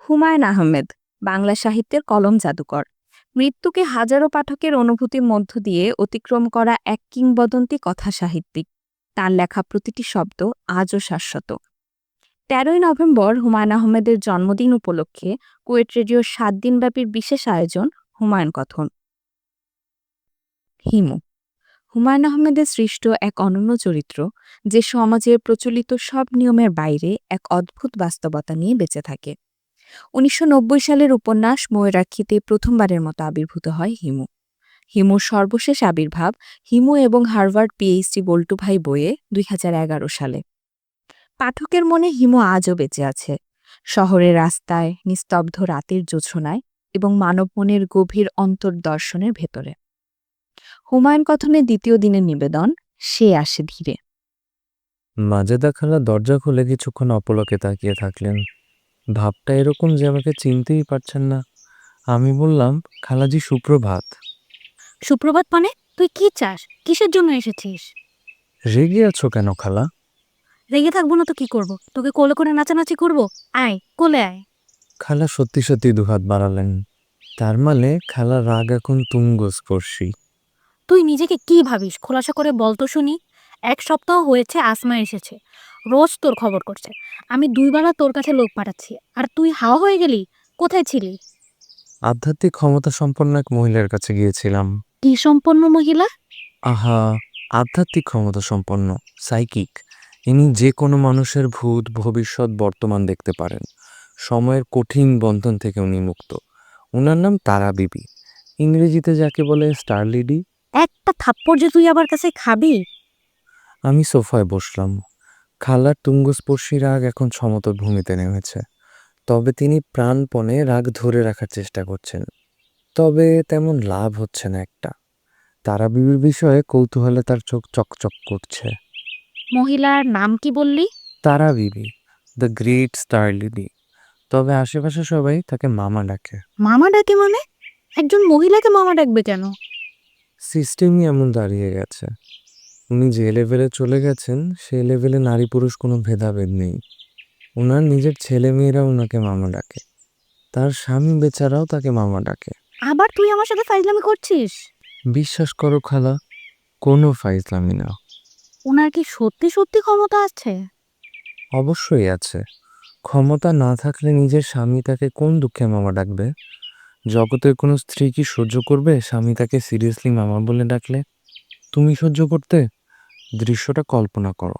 হুমায়ূন আহমেদ বাংলা সাহিত্যের কলম জাদুকর। মৃত্যুকে হাজারো পাঠকের অনুভূতির মধ্য দিয়ে অতিক্রম করা এক কিংবদন্তি কথা সাহিত্যিক। তার লেখা প্রতিটি শব্দ আজও শাশ্বত। ১৩ই নভেম্বর হুমায়ূন আহমেদের জন্মদিন উপলক্ষে কুয়েট রেডিওর ৭ দিনব্যাপী বিশেষ আয়োজন হুমায়ূন কথন। হিমু হুমায়ূন আহমেদের সৃষ্ট এক অনন্য চরিত্র, যে সমাজের প্রচলিত সব নিয়মের বাইরে এক অদ্ভুত বাস্তবতা নিয়ে বেঁচে থাকে। ১৯৯০ সালের উপন্যাস ময়ূরাক্ষীতে প্রথমবারের মতো আবির্ভূত হয় হিমু। হিমুর সর্বশেষ আবির্ভাব হিমু এবং হার্ভার্ড পিএইচডি বল্টু ভাই বইয়ে ২০১১ সালে। পাঠকের মনে হিমু আজও বেঁচে আছে, শহরের রাস্তায়, নিস্তব্ধ রাতের জোছনায় এবং মানব মনের গভীর অন্তর্দর্শনের ভেতরে। হুমায়ূন কথনের দ্বিতীয় দিনের নিবেদন সে আসে ধীরে। মাজেদা খালা দরজা খুলে কিছুক্ষণ অপলকে তাকিয়ে থাকলেন। ভাবটা এরকম যে আমাকে চিনতেই পারছেন না। আমি বললাম, খালাজি সুপ্রভাত। সুপ্রভাত মানে? তুই কি চাস? কিসের জন্য এসেছিস? রেগে আছো কেন খালা? রেগে থাকবো না তো কি করব? তোকে কোলে করে নাচানাচি করব? আয়, কোলে আয়। খালা সত্যি সত্যি দুহাত বাড়ালেন। তার মানে খালা রাগ এখন তুঙ্গস্পর্শী। তুই নিজেকে কি ভাবিস? খোলাসা করে বল তো শুনি। ১ সপ্তাহ হয়েছে আসমা এসেছে, রোজ তোর খবর করছে। আমি ২ বেলা তোর কাছে লোক পাঠাচ্ছি, আর তুই হাওয়া হয়ে গেলি। কোথায় ছিলি? আধ্যাত্মিক ক্ষমতা সম্পন্ন এক মহিলার কাছে গিয়েছিলাম। কি সম্পন্ন মহিলা? আহা, আধ্যাত্মিক ক্ষমতা সম্পন্ন, সাইকিক। ইনি যে কোনো মানুষের ভূত, ভবিষ্যৎ, বর্তমান দেখতে পারেন। সময়ের কঠিন বন্ধন থেকে উনি মুক্ত। ওনার নাম তারা বিবি, ইংরেজিতে যাকে বলে স্টার লেডি। একটা থাপ্পড় যে তুই আমার কাছে খাবি! আমি সোফায় বসলাম। খালার তুঙ্গস্পর্শী রাগ এখন সমতল ভূমিতে নেমেছে। তবে তিনি প্রাণপণে রাগ ধরে রাখার চেষ্টা করছেন। তবে তেমন লাভ হচ্ছে না একটা। তারা বিবির বিষয়ে কৌতূহলে তার চোখ চকচক করছে। মহিলার নাম কি বললি? তারা বিবি, দ্য গ্রেট স্টার লেডি। তবে আশেপাশে সবাই তাকে মামা ডাকে। মামা ডাকে মানে? একজন মহিলাকে মামা ডাকবে কেন? সিস্টেমই এমন দাঁড়িয়ে গেছে। উনি যে লেভেলে চলে গেছেন সেই লেভেলে নারী পুরুষ কোনো ভেদাভেদ নেই। ওনার নিজের ছেলে মেয়েরা ওনাকে মামা ডাকে, তার স্বামী বেচারাও তাকে মামা ডাকে। আবার তুই আমার সাথে ফাইজলামি করছিস? বিশ্বাস করো খালা, কোনো ফাইজলামি না। ওনার কি সত্যি সত্যি ক্ষমতা আছে? অবশ্যই আছে। ক্ষমতা না থাকলে নিজের স্বামী তাকে কোন দুঃখে মামা ডাকবে? জগতের কোনো স্ত্রী কি সহ্য করবে স্বামী তাকে সিরিয়াসলি মামা বলে ডাকলে? তুমি সহ্য করতে? দৃশ্যটা কল্পনা করো,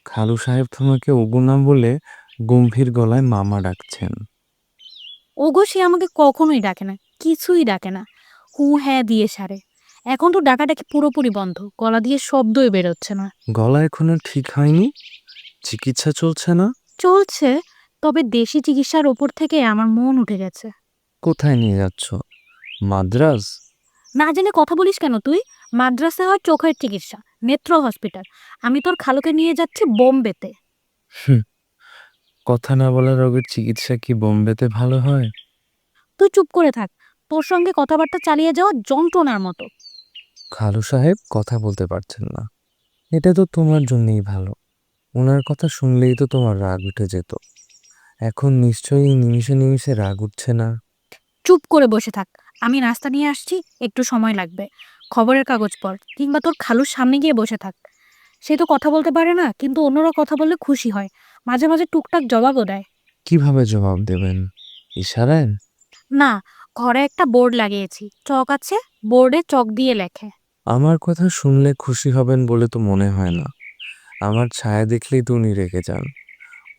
খালু সাহেব তোমাকে ওগো না বলে গম্ভীর গলায় মামা ডাকছেন। ওগো সে আমাকে কখনোই ডাকে না, কিছুই ডাকে না। হু হ্যাঁ দিয়ে সারে। এখন তো ডাকাডাকি পুরোপুরি বন্ধ, গলা দিয়ে শব্দই বেরোচ্ছে না। গলা এখনো ঠিক হয়নি? চিকিৎসা চলছে না? চলছে, তবে দেশি চিকিৎসার ওপর থেকে আমার মন উঠে গেছে। কোথায় নিয়ে যাচ্ছ? মাদ্রাজ? না জেনে কথা বলিস কেন তুই? মাদ্রাসা হয় চোখের চিকিৎসা, নেত্র হসপিটাল। আমি তোর খালুকে নিয়ে যাচ্ছি বোম্বেতে। হুম, কথা না বলা রোগের চিকিৎসা কি বোম্বেতে ভালো হয়? তুই চুপ করে থাক। তোর সঙ্গে কথাবার্তা চালিয়ে যাওয়া যন্ত্রণার মতো। খালু সাহেব কথা বলতে পারছেন না, এটা তো তোমার জন্যই ভালো। ওনার কথা শুনলেই তো তোমার রাগ উঠে যেত। এখন নিশ্চয়ই নিমিষে নিমিষে রাগ উঠছে না। চুপ করে বসে থাক। আমি নাস্তা নিয়ে আসছি, একটু সময় লাগবে। খবরের কাগজ পড়, কিংবা তোর খালুর সামনে গিয়ে বসে থাক। সে তো কথা বলতে পারে না, কিন্তু অন্যরা কথা বললে খুশি হয়। মাঝে মাঝে টুকটাক জবাবও দেয়। কিভাবে জবাব দেবেন? ইশারায়? না, ঘরে একটা বোর্ড লাগিয়েছি, চক আছে, বোর্ডে চক দিয়ে লেখে। আমার কথা শুনলে খুশি হবেন বলে তো মনে হয় না। আমার ছায়া দেখলেই তো উনি রেগে যান।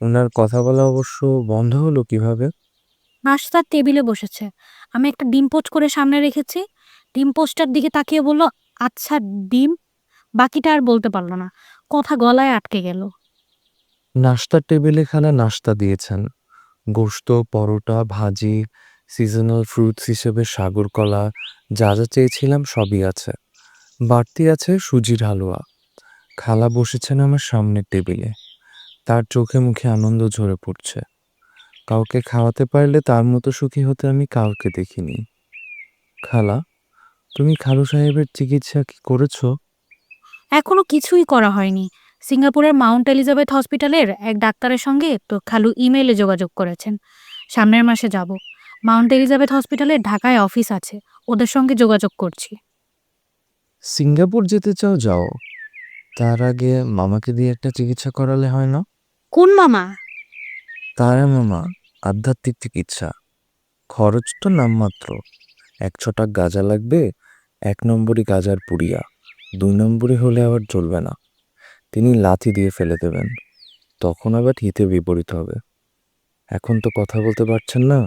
ওনার কথা বলা অবশ্য বন্ধ হলো কিভাবে? নাস্তার টেবিলে বসেছে, আমি একটা ডিম পোচ করে সামনে রেখেছি। ডিম পোস্টটার দিকে তাকিয়ে বলল, আচ্ছা ডিম। বাকিটা আর বলতে পারলো না, কথা গলায় আটকে গেল। নাস্তার টেবিলে খানা নাস্তা দিয়েছেন। গোশত, পরোটা, ভাজি, সিজনাল ফ্রুটস হিসেবে সাগর কলা, যা যা চেয়েছিলাম সবই আছে। বাড়তি আছে সুজির হালুয়া। খালা বসেছেন আমার সামনের টেবিলে। তার চোখে মুখে আনন্দ ঝরে পড়ছে। কাউকে খাওয়াতে পারলে তার মতো সুখী হতে আমি কাউকে দেখিনি। খালা, তুমি খালু সাহেবের চিকিৎসা কি করেছো? এখনো কিছুই করা হয়নি। সিঙ্গাপুরের মাউন্ট এলিজাবেথ হসপিটালের এক ডাক্তারের সঙ্গে তো খালু ইমেইলে যোগাযোগ করেছেন। সামনের মাসে যাব। মাউন্ট এলিজাবেথ হসপিটালে ঢাকায় অফিস আছে, ওদের সঙ্গে যোগাযোগ করছি। সিঙ্গাপুর যেতে চাও যাও, তার আগে মামাকে দিয়ে একটা চিকিৎসা করালে হয় না? কোন মামা? তারা মামা, আধ্যাত্মিক চিকিৎসা। খরচ তো নামমাত্র। 1 ছটাক গাঁজা লাগবে, 1 নম্বরই গাঁজার পুড়িয়া, 2 নম্বরই হলে আবার চলবে না। তিনি লাথি দিয়ে ফেলে দেবেন, তখন আবার হিতে বিপরীত হবে। এখন তো কথা বলতে পারছেন না,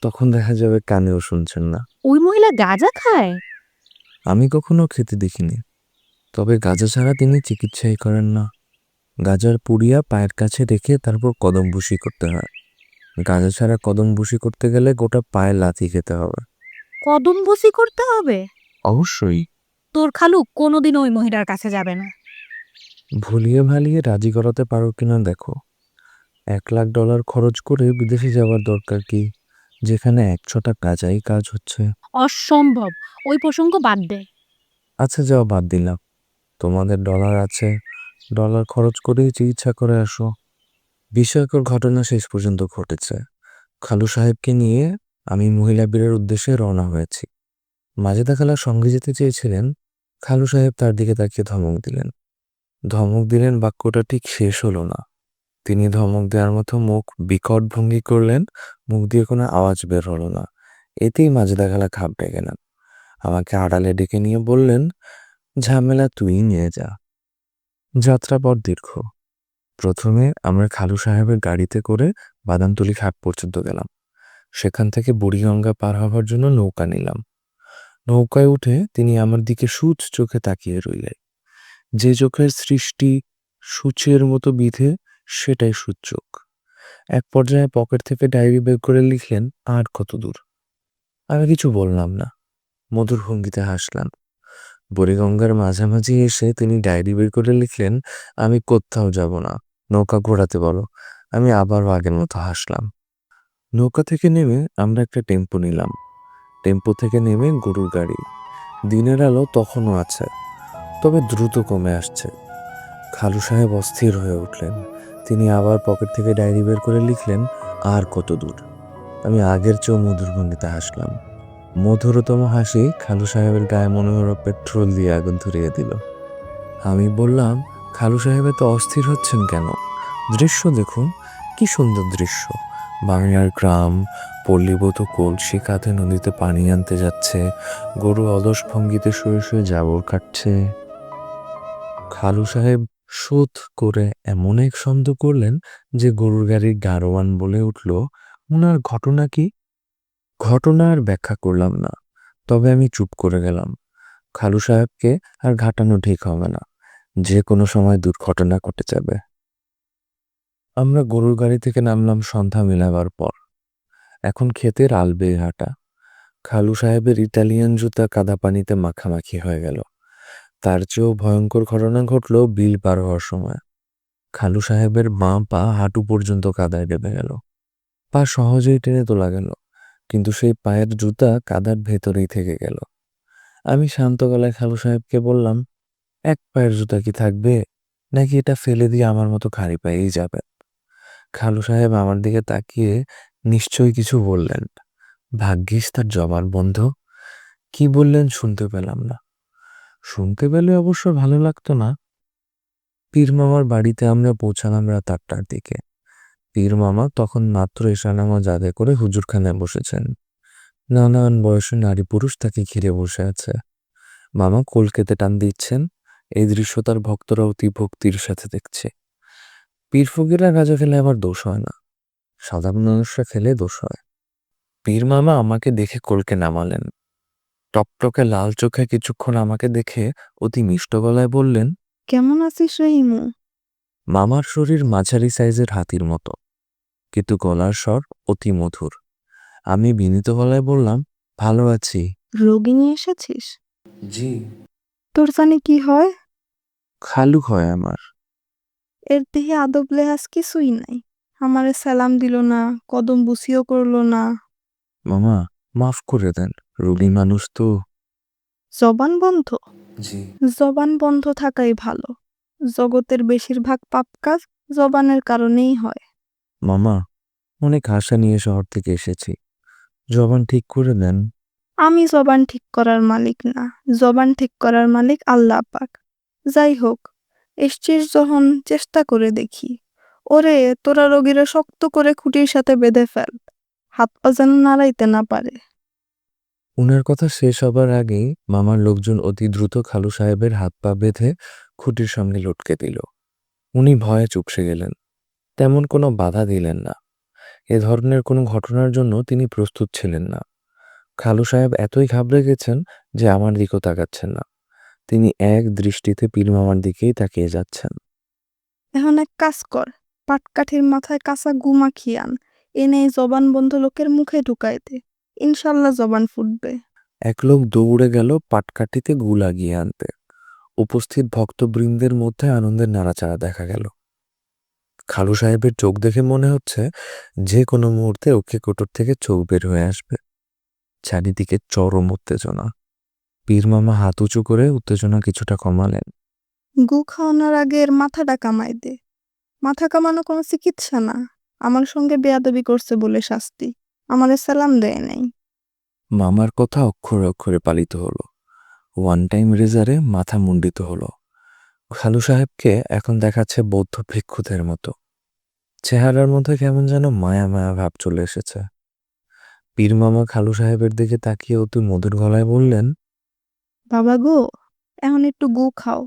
তখন দেখা যাবে কানেও শুনছেন না। ওই মহিলা গাঁজা খায়? আমি কখনো খেতে দেখিনি, তবে গাঁজা ছাড়া তিনি চিকিৎসাই করেন না। গাঁজার পুড়িয়া পায়ের কাছে রেখে তারপর কদম বসি করতে হয়। গাঁজা ছাড়া কদম বসি করতে গেলে গোটা পায়ে লাথি খেতে হবে। কদম বসি করতে হবে? অবশ্যই। তোর খালু কোনোদিনও ওই মহিলার কাছে যাবে না। ভুলিয়ে ভালিয়ে রাজি করাতে পারো কিনা দেখো। $1 লাখ খরচ করে বিদেশে যাওয়ার দরকার কি, যেখানে 1 ছটাক গাঁজাই কাজ হচ্ছে। অসম্ভব, ওই প্রসঙ্গ বাদ দে। আচ্ছা যাও, বাদ দিলাম। তোমাদের ডলার আছে, ডলার খরচ করেই চিকিৎসা করে আসো। বিস্ময়কর ঘটনা শেষ পর্যন্ত ঘটেছে। খালু সাহেবকে নিয়ে আমি মহিলা বীরের উদ্দেশ্যে রওনা হয়েছি। মাজেদা খালা সঙ্গে যেতে চেয়েছিলেন। খালু সাহেব তার দিকে তাকিয়ে ধমক দিলেন। ধমক দিলেন, বাক্যটা ঠিক শেষ হলো না। তিনি ধমক দেওয়ার মতো মুখ বিকট ভঙ্গি করলেন, মুখ দিয়ে কোনো আওয়াজ বের হলো না। এতেই মাজেদা খালা ঘাবড়ে গেলেন। আমাকে আড়ালে ডেকে নিয়ে বললেন, ঝামেলা তুই নিয়ে যা। যাত্রাপথ দীর্ঘ। প্রথমে আমরা খালু সাহেবের গাড়িতে করে বাদামতলী ঘাট পর্যন্ত গেলাম। সেখান থেকে বুড়িগঙ্গা পার হবার জন্য নৌকা নিলাম। নৌকায় উঠে তিনি আমার দিকে সূচ চোখে তাকিয়ে রইলেন। যে চোখের সৃষ্টি সূচের মতো বিধে, সেটাই সূচক। এক পর্যায়ে পকেট থেকে ডায়েরি বের করে লিখলেন, আর কত দূর। আমি কিছু বললাম না, মধুর ভঙ্গিতে হাসলাম। বুড়িগঙ্গার মাঝামাঝি এসে তিনি ডায়েরি বের করে লিখলেন, আমি কোথাও যাব না, নৌকা ঘোরাতে বলো। আমি আবারও আগের মতো হাসলাম। নৌকা থেকে নেমে আমরা একটা টেম্পো নিলাম। টেম্পো থেকে নেমে গরুর গাড়ি। দিনের আলো তখনও আছে, তবে দ্রুত কমে আসছে। খালু সাহেব অস্থির হয়ে উঠলেন। তিনি আবার পকেট থেকে ডায়েরি বের করে লিখলেন, আর কত দূর। আমি আগের চেয়েও মধুর ভঙ্গিতে হাসলাম। মধুরতম হাসি খালু সাহেবের গায়ে মনে হলো পেট্রোল দিয়ে আগুন ধরিয়ে দিল। আমি বললাম, খালু সাহেব এত অস্থির হচ্ছেন কেন? দৃশ্য দেখুন, কি সুন্দর দৃশ্য। বাংলার গ্রাম, পল্লীবধূ কলসি কাঁধে নদীতে পানি আনতে যাচ্ছে, গরু অলস ভঙ্গিতে শুয়ে শুয়ে জাবর কাটছে। খালু সাহেব শোধ করে এমন এক শব্দ করলেন যে গরুর গাড়ির গাড়োয়ান বলে উঠল, ওনার ঘটনা কি? ঘটনা আর ব্যাখ্যা করলাম না, তবে আমি চুপ করে গেলাম। খালু সাহেবকে আর ঘাটানো ঠিক হবে না, যে কোনো সময় দুর্ঘটনা ঘটে যাবে। আমরা গরুর গাড়ি থেকে নামলাম সন্ধ্যা মেলাবার পর। এখন ক্ষেতের আল বেয়ে হাঁটা। খালু সাহেবের ইটালিয়ান জুতা কাদা পানিতে মাখামাখি হয়ে গেল। তার চেয়েও ভয়ঙ্কর ঘটনা ঘটল বিল পার হওয়ার সময়। খালু সাহেবের বাঁ পা হাঁটু পর্যন্ত কাদায় ডেবে গেল। পা সহজেই টেনে তোলা গেল, কিন্তু সেই পায়ের জুতা কাদার ভেতরেই থেকে গেল। আমি শান্ত গলায় খালু সাহেবকে বললাম, এক পায়ের জুতা কি থাকবে, নাকি এটা ফেলে দিয়ে আমার মতো খালি পায়েই যাবে? খালু সাহেব আমার দিকে তাকিয়ে নিশ্চয়ই কিছু বললেন। ভাগ্যিস তার জবান বন্ধ। কি বললেন শুনতে পেলাম না। শুনতে পেলে অবশ্য ভালো লাগতো না। পীর মামার বাড়িতে আমরা পৌঁছালাম রাত 8টার দিকে। পীর মামা তখন মাত্র এশা নামাজ আদায় করে হুজুরখানায় বসেছেন। নানান বয়সের নারী পুরুষ তাকে ঘিরে বসে আছে। মামা কলকেতে টান দিচ্ছেন। এই দৃশ্য তার ভক্তরা অতি ভক্তির সাথে দেখছে। পীর ফকিরা গাঁজা খেলে আবার দোষ হয় না, সাধারণ মানুষরা খেলে দোষ হয়। পীর মামা আমাকে দেখে কলকে নামালেন। টকটকে লাল চোখে কিছুক্ষণ আমাকে দেখে অতি মিষ্ট গলায় বললেন, কেমন আছিস রহিমু? মামার শরীর মাঝারি সাইজের হাতির মতো, কিন্তু গলার স্বর অতি মধুর। আমি বিনীত গলায় বললাম, ভালো আছি। রোগী নিয়ে এসেছিস? জি। তোর জানি কি হয়? খালু হয় আমার। এর দেহে আদব লেহাজ কিছুই নাই। আমারে সালাম দিল না, কদম বুসিও করলো না। মামা মাফ করে দেন, রোগী মানুষ তো। জবান বন্ধ? জি। জবান বন্ধ থাকাই ভালো। জগতের বেশিরভাগ পাপ কাজ জবানের কারণেই হয়। মামা অনেক আশা নিয়ে শহর থেকে এসেছি। জবান ঠিক করে দেন। আমি জবান ঠিক করার মালিক না, জবান ঠিক করার মালিক আল্লাহ পাক। যাই হোক, এসছিস যখন চেষ্টা করে দেখি। ওরে, তোরা রোগীরা শক্ত করে খুঁটির সাথে বেঁধে ফেল, হাত পা যেন নাড়াইতে না পারে। উনার কথা শেষ হবার আগেই মামার লোকজন অতি দ্রুত খালু সাহেবের হাত পা বেঁধে খুঁটির সঙ্গে লটকে দিল। উনি ভয়ে চুপসে গেলেন, তেমন কোনো বাধা দিলেন না। এ ধরনের কোনো ঘটনার জন্য তিনি প্রস্তুত ছিলেন না। খালু সাহেব এতই ঘাবড়ে গেছেন যে আমার দিকেও তাকাচ্ছেন না। তিনি এক দৃষ্টিতে পীর মামার দিকেই তাকিয়ে যাচ্ছেন। এখন এক কাজ কর, পাটকাঠির মাথায় কাঁচা গু মাখিয়ে আন, এনে এই জবান বন্ধ লোকের মুখে ঢুকাই দে, ইনশাল্লাহ জবান ফুটবে। এক লোক দৌড়ে গেল পাটকাঠিতে গু লাগিয়ে আনতে। উপস্থিত ভক্তবৃন্দের মধ্যে আনন্দের নাড়াচাড়া দেখা গেল। খালু সাহেবের চোখ দেখে মনে হচ্ছে যে কোনো মুহূর্তে ওকে কোটর থেকে চোখ বের হয়ে আসবে। চারিদিকে চরম উত্তেজনা। পীর মামা হাত উঁচু করে উত্তেজনা কিছুটা কমালেন। গু খাওয়ানোর আগে এর মাথাটা কামাই দে। মাথা কামানো কোনো চিকিৎসা না, আমার সঙ্গে বেয়াদবি করছে বলে শাস্তি, আমাদের সালাম দেয় নাই। মামার কথা অক্ষরে অক্ষরে পালিত হলো। ওয়ান টাইম রেজারে মাথা মুন্ডিত হলো। খালু সাহেবকে এখন দেখাচ্ছে বৌদ্ধ ভিক্ষুদের মতো। চেহারার মধ্যে কেমন যেন মায়া মায়া ভাব চলে এসেছে। পীর মামা খালু সাহেবের দিকে তাকিয়ে অতি মধুর গলায় বললেন, বাবা গো, এখন একটু গু খাও,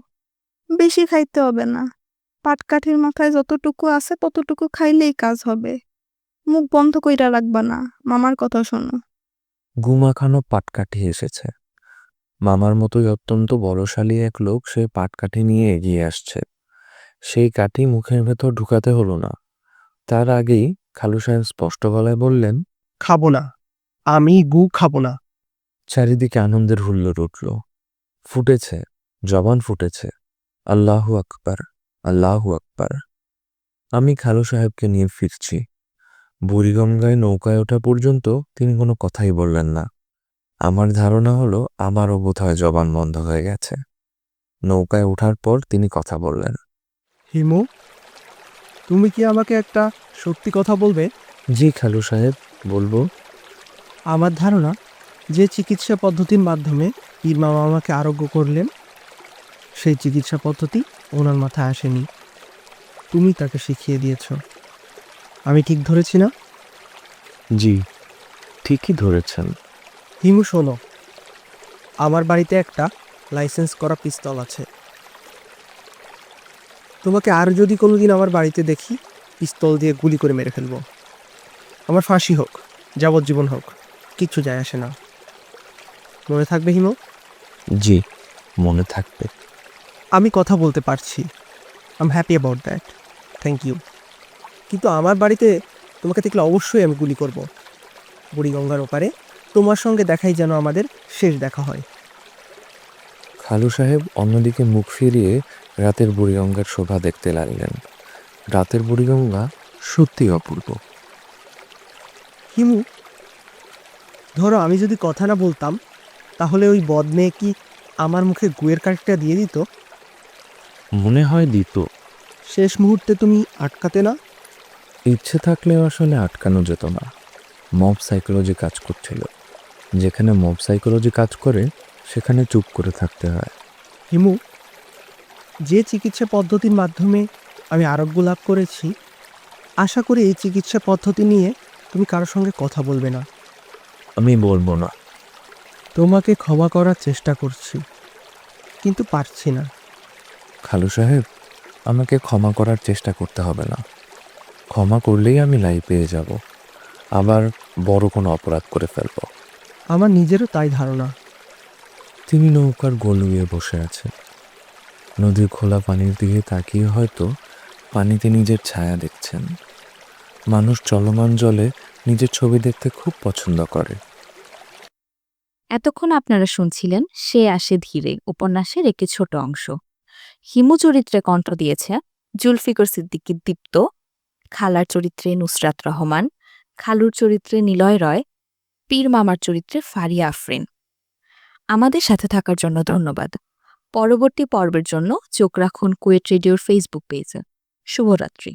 বেশি খাইতে হবে না। পাটকাঠির মাথায় যতটুকু আছে ততটুকু খাইলেই কাজ হবে। মুখ বন্ধ কইরা রাখবা না, মামার কথা শোনো। গুমাখানো পাটকাঠি এসেছে। মামার মতোই অত্যন্ত বলশালী এক লোক সে পাটকাঠি নিয়ে এগিয়ে আসছে। সেই কাঠি মুখের ভেতর ঢুকাতে হলো না। তার আগেই খালু সাহেব স্পষ্ট গলায় বললেন, খাবো না, আমি গু খাবো না। চারিদিকে আনন্দের হুল্লোড় উঠল। ফুটেছে, জবান ফুটেছে, আল্লাহু আকবার, আল্লাহু আকবার। আমি খালু সাহেবকে নিয়ে ফিরছি। বুড়িগঙ্গায় নৌকায় ওঠা পর্যন্ত তিনি কোনো কথাই বললেন না। আমার ধারণা হলো আমারও বোধহয় জবান বন্ধ হয়ে গেছে। নৌকায় ওঠার পর তিনি কথা বললেন। হিমু, তুমি কি আমাকে একটা সত্যি কথা বলবে? জি খালু সাহেব, বলবো। আমার ধারণা, যে চিকিৎসা পদ্ধতির মাধ্যমে পীর মামা আমাকে আরোগ্য করলেন, সেই চিকিৎসা পদ্ধতি ওনার মাথায় আসেনি, তুমি তাকে শিখিয়ে দিয়েছ। আমি ঠিক ধরেছি না? জি, ঠিকই ধরেছেন। হিমু শোনো, আমার বাড়িতে একটা লাইসেন্স করা পিস্তল আছে। তোমাকে আর যদি কোনোদিন আমার বাড়িতে দেখি, পিস্তল দিয়ে গুলি করে মেরে ফেলবো। আমার ফাঁসি হোক, যাবজ্জীবন হোক, কিচ্ছু যায় আসে না। মনে থাকবে হিমু? জি, মনে থাকবে। আমি কথা বলতে পারছি, I am happy about that, thank you. কিন্তু আমার বাড়িতে তোমাকে দেখলে অবশ্যই আমি গুলি করব। বুড়িগঙ্গার ওপারে তোমার সঙ্গে দেখাই যেন আমাদের শেষ দেখা হয়। খালু সাহেব অন্যদিকে মুখ ফিরিয়ে রাতের বুড়িগঙ্গার শোভা দেখতে লাগলেন। রাতের বুড়িগঙ্গা সত্যি অপূর্ব। হিমু, ধরো আমি যদি কথা না বলতাম, তাহলে ওই বদমেয়ে কি আমার মুখে গুয়ের কাঠিটা দিয়ে দিত? মনে হয় দিত। শেষ মুহূর্তে তুমি আটকাতে না? ইচ্ছে থাকলেও আসলে আটকানো যেত না। মব সাইকোলজি কাজ করছিল। যেখানে মব সাইকোলজি কাজ করে সেখানে চুপ করে থাকতে হয়। হিমু, যে চিকিৎসা পদ্ধতির মাধ্যমে আমি আরোগ্য লাভ করেছি, আশা করি এই চিকিৎসা পদ্ধতি নিয়ে তুমি কারোর সঙ্গে কথা বলবে না। আমি বলবো না। তোমাকে ক্ষমা করার চেষ্টা করছি, কিন্তু পারছি না। খালু সাহেব, আমাকে ক্ষমা করার চেষ্টা করতে হবে না। ক্ষমা করলেই আমি লাই পেয়ে যাব, আবার বড় কোনো অপরাধ করে ফেলব। আমার নিজেরও তাই ধারণা। তিনি নৌকার গলুয়ে বসে আছেন। নদীর খোলা পানির দিকে তাকিয়ে হয়তো পানিতে নিজের ছায়া দেখছেন। মানুষ চলমান জলে নিজের ছবি দেখতে খুব পছন্দ করে। এতক্ষণ আপনারা শুনছিলেন সে আসে ধীরে উপন্যাসের একটি ছোট অংশ। হিমু চরিত্রে কণ্ঠ দিয়েছে জুলফিকর সিদ্দিকী দীপ্ত, খালার চরিত্রে নুসরাত রহমান, খালুর চরিত্রে নিলয় রয়, পীর মামার চরিত্রে ফারিয়া আফরিন। আমাদের সাথে থাকার জন্য ধন্যবাদ। পরবর্তী পর্বের জন্য চোখ রাখুন কুয়েট রেডিওর ফেসবুক পেজে। শুভরাত্রি।